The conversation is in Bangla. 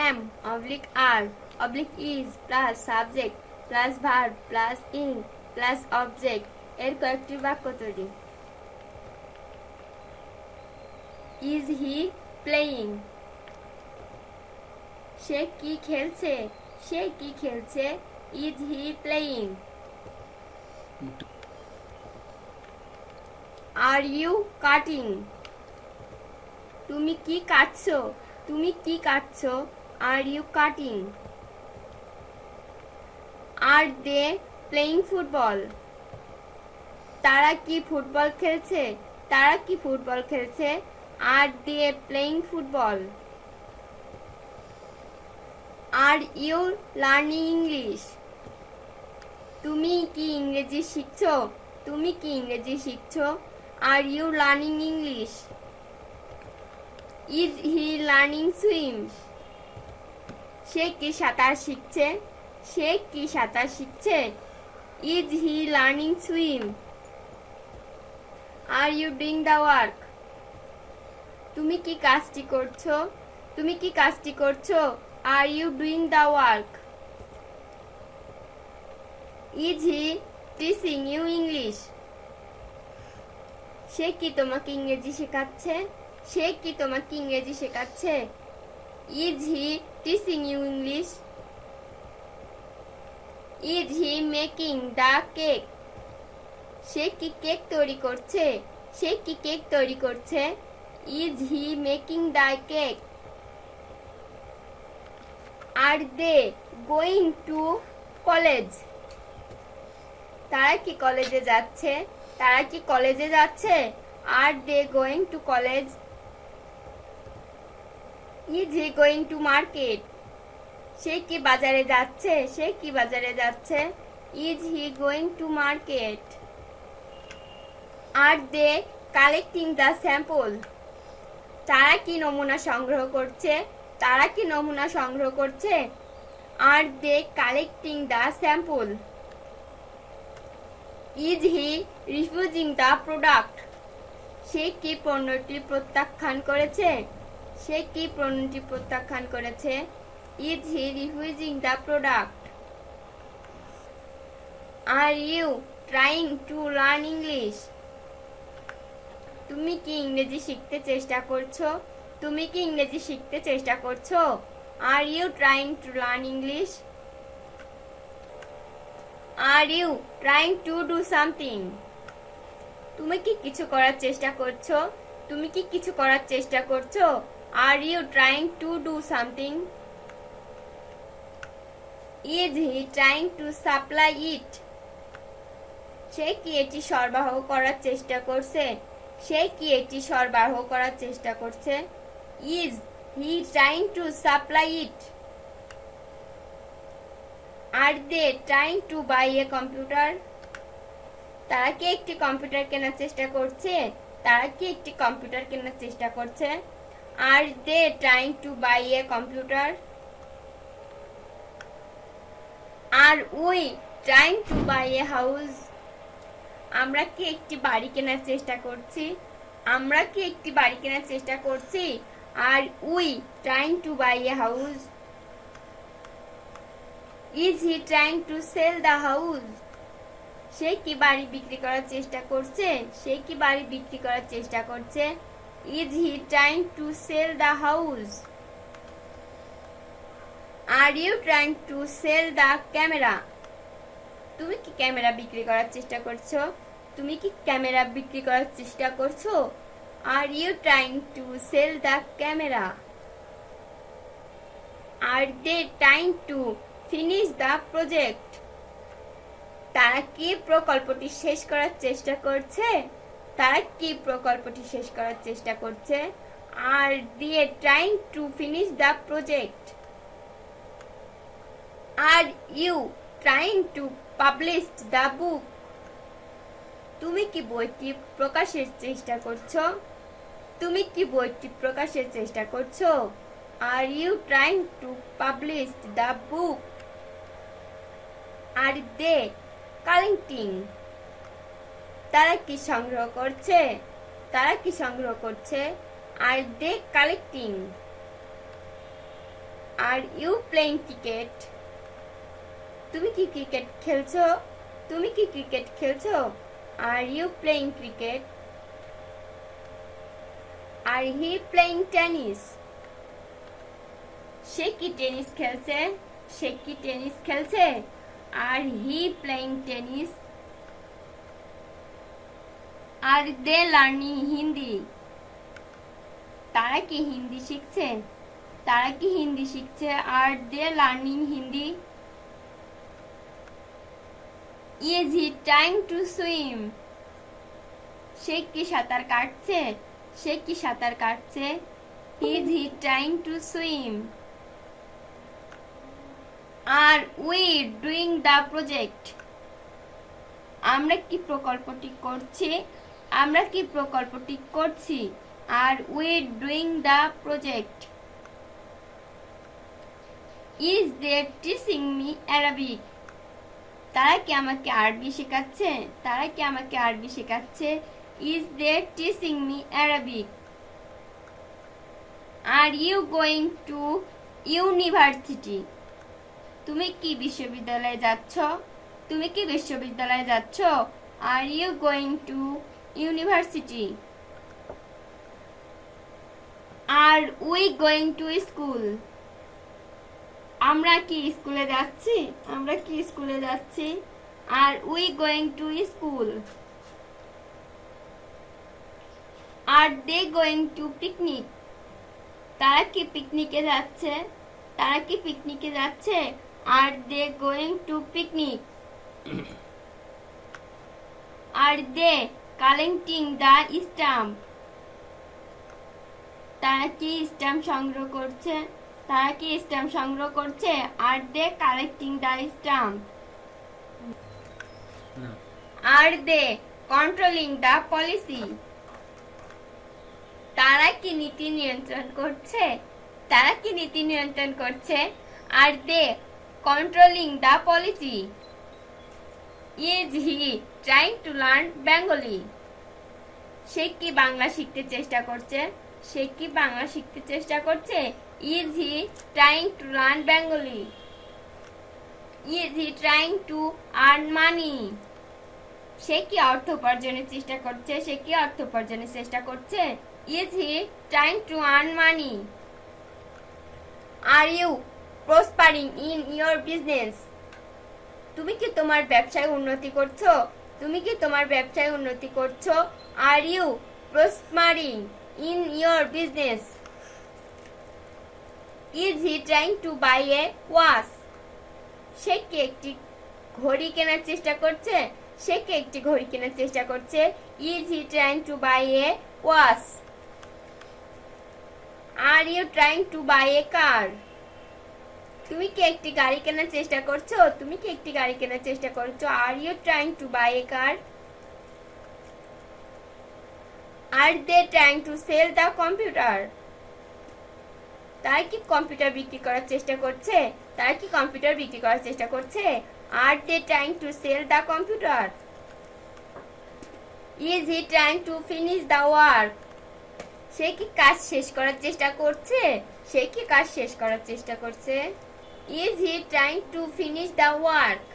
am oblique are oblique is plus subject plus verb plus in plus object এর কয়েকটি বাক্য তৈরি। Is he playing? সে কি খেলছে? সে কি খেলছে? Is he playing? Are you cutting? তুমি কি কাটছো? তুমি কি কাটছো? Are you cutting? Are they playing football? তারা কি ফুটবল খেলছে? তারা কি ফুটবল খেলছে? Are they playing football? Are you learning English? তুমি কি ইংরেজি শিখছো? তুমি কি ইংরেজি শিখছো? Are you learning English? Is he learning swim? সে কি সাঁতার শিখছে? সে কি সাঁতার শিখছে? Is he learning swim? Are you doing the work? তুমি কি কাজটি করছো? তুমি কি কাজটি করছো? Are you doing the work? Is he teaching you English? সে কি তোমাকে ইংরেজি শেখাচ্ছে? সে কি তোমাকে ইংরেজি শেখাচ্ছে? Is he teaching you English? Is he making the cake? সে কি কেক তৈরি করছে? সে কি কেক তৈরি করছে? Is he making the cake? Are they going to college? তারা কি কলেজে যাচ্ছে? তারা কি কলেজে যাচ্ছে? Are they going to college? Is he going to market? সে কি বাজারে যাচ্ছে? সে কি বাজারে যাচ্ছে? Is he going to market? Are they collecting the sample? তারা কি নমুনা সংগ্রহ করছে? তারা কি নমুনা সংগ্রহ করছে? Are they collecting the sample? Is he refusing the product? সে কি পণ্যটি প্রত্যাখ্যান করেছে? সে কি পণ্যটি প্রত্যাখ্যান করেছে? Is he refusing the product? Are you trying to learn English? তুমি কি ইংরেজি শিখতে চেষ্টা করছো? তুমি কি ইংরেজি শিখতে চেষ্টা করছো? Are you trying to learn English? Are you trying to do something? তুমি কি কিছু করার চেষ্টা করছো? তুমি কি কিছু করার চেষ্টা করছো? Are you trying to do something? Is he trying to supply it? সে কি এটি সরবরাহ করার চেষ্টা করছে? সে কি এটি সরবরাহ করার চেষ্টা করছে? Is he trying to supply it? Are they trying to buy a computer? তারা কি একটি কম্পিউটার কেনার চেষ্টা করছে? তারা কি একটি কম্পিউটার কেনার চেষ্টা করছে? Are they trying to buy a computer? Are we trying to buy a house? আমরা কি একটি বাড়ি কেনার চেষ্টা করছি? আমরা কি একটি বাড়ি কেনার চেষ্টা করছি? Are we trying to buy a house? Is he trying to sell the house? সে কি বাড়ি বিক্রি করার চেষ্টা করছে? সে কি বাড়ি বিক্রি করার চেষ্টা করছে? Is he trying to sell the house? Are you trying to sell the camera? তুমি কি ক্যামেরা বিক্রি করার চেষ্টা করছো? তুমি কি ক্যামেরা বিক্রি করার চেষ্টা করছো? Are you trying to sell the camera? Are they trying to finish the project? তারা কি প্রকল্পটি শেষ করার চেষ্টা করছে? তারা কি প্রকল্পটি শেষ করার চেষ্টা করছে? Are they trying to finish the project? Are you trying to publish the book? তুমি কি বইটি প্রকাশের চেষ্টা করছো? তুমি কি বইটি প্রকাশের চেষ্টা করছো? Are you trying to publish the book? Are they collecting? তারা কি সংগ্রহ করছে? তারা কি সংগ্রহ করছে? Are they collecting? Are you playing cricket? তুমি কি ক্রিকেট খেলছো? তুমি কি ক্রিকেট খেলছো? Are you playing cricket? Are he playing tennis? সে কি টেনিস খেলছে? সে কি টেনিস খেলছে? Are he playing tennis? Are they learning Hindi? তারা কি হিন্দি শিখছে? তারা কি হিন্দি শিখছে? Are they learning Hindi? Is he trying to swim? সে কি সাঁতার কাটছে? সে কি সাঁতার কাটছে? Is he trying to swim? R we doing the project? আমরা কি প্রকল্পটি করছি? আমরা কি প্রকল্পটি করছি? Are we doing the project? Is they teaching me Arabic? তারা কি আমাকে আরবি শেখাচ্ছে? তারা কি আমাকে আরবি শেখাচ্ছে? Is they teaching me Arabic? Are you going to university? তুমি কি বিশ্ববিদ্যালয়ে যাচ্ছ? তুমি কি বিশ্ববিদ্যালয়ে যাচ্ছ? Are you going to university? Are we going to school? আমরা কি স্কুলে যাচ্ছি? আমরা কি স্কুলে যাচ্ছি? Are we going to school? Are they going to picnic? তারা কি পিকনিকে যাচ্ছে? তারা কি পিকনিকে যাচ্ছে? Are they going to picnic? Are they collecting the stamp? তারা কি স্ট্যাম্প সংগ্রহ করছে? তারা কি স্ট্যাম্প সংগ্রহ করছে? Are they collecting the stamp? Are they controlling the policy? তারা কি নীতি নিয়ন্ত্রণ করছে? তারা কি নীতি নিয়ন্ত্রণ করছে? Are they controlling the policy? Is he trying to learn Bengali? সে কি বাংলা শিখতে চেষ্টা করছে? সে কি বাংলা শিখতে চেষ্টা করছে? Is he trying to learn Bengali? Is he trying to earn money? সে কি অর্থ উপার্জনের চেষ্টা করছে? সে কি অর্থ উপার্জনের চেষ্টা করছে? Is he trying to earn money? Are you prospering in your business? তুমি কি তোমার ব্যবসায় উন্নতি করছো? তুমি কি তোমার ব্যবসায় উন্নতি করছো? Are you prospering in your business? Is he trying to buy a watch? সে কি একটি ঘড়ি কেনার চেষ্টা করছে? সে কি একটি ঘড়ি কেনার চেষ্টা করছে? Is he trying to buy a watch? Are you trying to buy a car? তুমি কি একটি গাড়ি কেনার চেষ্টা করছো? তুমি কি একটি গাড়ি কেনার চেষ্টা করছো? Are you trying to buy a car? Are they trying to sell the computer? তারা কি কম্পিউটার বিক্রি করার চেষ্টা করছে? তারা কি কম্পিউটার বিক্রি করার চেষ্টা করছে? Are they trying to sell the computer? Is he trying to finish the work? সে কি কাজ শেষ করার চেষ্টা করছে? সে কি কাজ শেষ করার চেষ্টা করছে? Is he trying to finish the work?